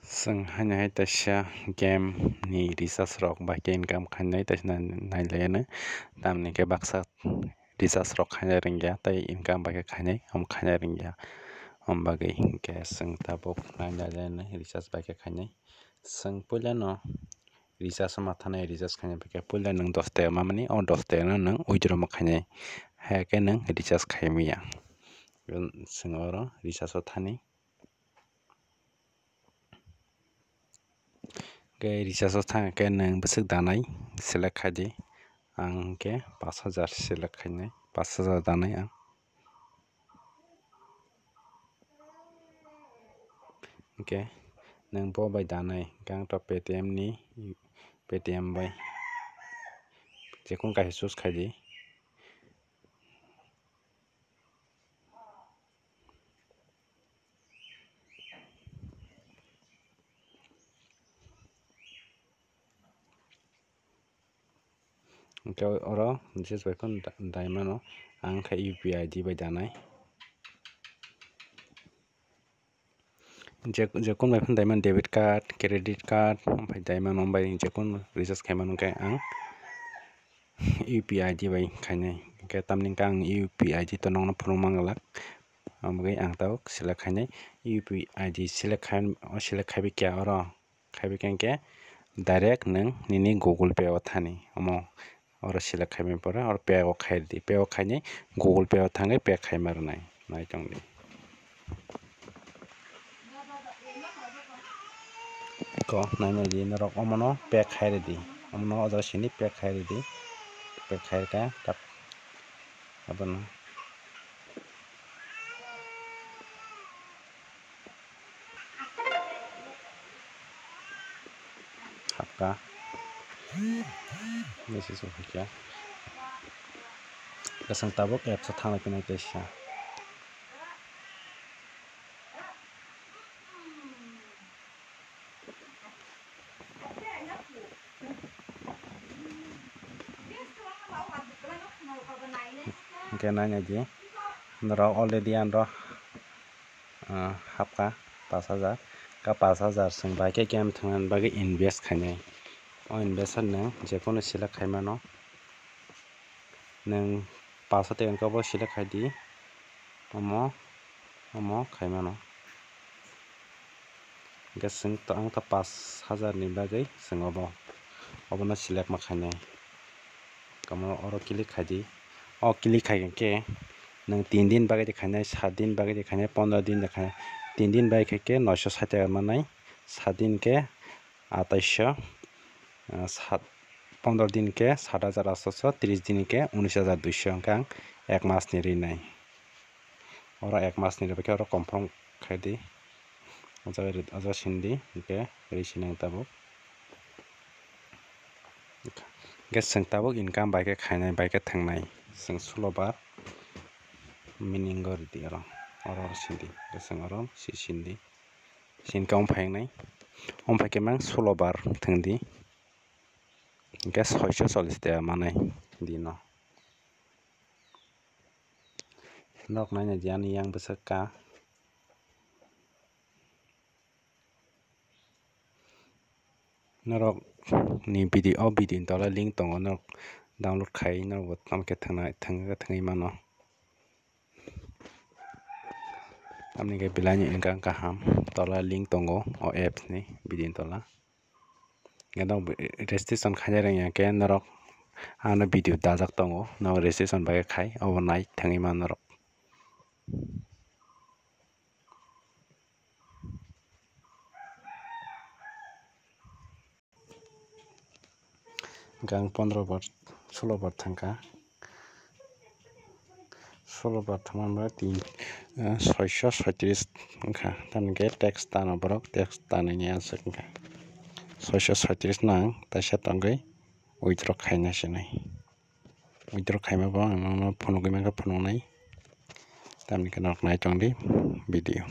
Sing hanai tasya game ni research rok ba ke income khanai tasna nailene tamni ke baksa research rok khanai ringya tai income ba ke khanai khanai ringya bagi ke sing tabuk nailene research ba ke khanai sing pulano research ma thanai research khanai ba ke pulan nang 10 ta mamani o 10 ta nang withdraw ma khanai ha ke nang research khaimiya sing oro research o thani ke research o thang ke nang besik danai select khadi ang ke 5000 select khainai 5000 danai ang ke nang bo bai danai gang to paytm ni paytm bai jekun kai choose khadi ke oro just bai kon daimano ang kha upi id bai danai jekun bai daiman debit card credit card bai daiman bai jekun recharge khaiman ke ang upi id bai khainai ke tamni kang upi id to nong phulung mangalak amgai ang tau select khainai upi id select khaibi kya oro khaibi ke direct nang nini google pay o thani amo oro select khaibi pore or pay o khaidi pay o khainai google pay o thangai pay khaimar nai tongni ko naina di narok omono pay khairi di omono ojo sini pay khairi di pay khairka tap abono hapka this is okay kasang tabok apps thana pinai tesha ke nanya di narok already andro hapka 5000 ka 5000 sing ba ke game thangan bagi invest khainai o invest nang jekono select khaimano nang 500 takan ko bo select khaidi omo khaimano ke sing to ang ta 5000 ni bagai sing obono select ma khainai kamo oro click khaidi o click khai ke nang 3 din bagai khainai 7 din bagai khainai 15 din khainai 3 din bagai ke 960 টাকা manai 7 din ke 2800 15 दिन के 7800 30 दिन के 19200 kang 1 mas ni rinai ora 1 mas ni rebeke ora confirm khaidi aja sindi ke risinang tabuk ke sing tabuk income bai ke khainai bai ke thangnai sing 16 bar meaning gor di ora sindi ke sing ora si sindi sin kaum phaingnai ke mang 16 bar thangdi ke 640 টাকা manai dino nok nanya jani yang besaka norok ni video tola link tongo nok download khai norok tamke thangai mano amni ke bilani ingkang kaham tola link tongo o apps ni video tola gadong registration khainai yang ke norok ano video dajak tongo no registration bagai khai overnight thangai man norok gang 15 bar 16 bar thangka 16 bar thaman ba 637 angka tan ke tax tano borok tax tani ni asek angka 637 nang tasya tanggai withdraw khaina sinai withdraw khaima ba phone nai tamni ke nok nai tongdi video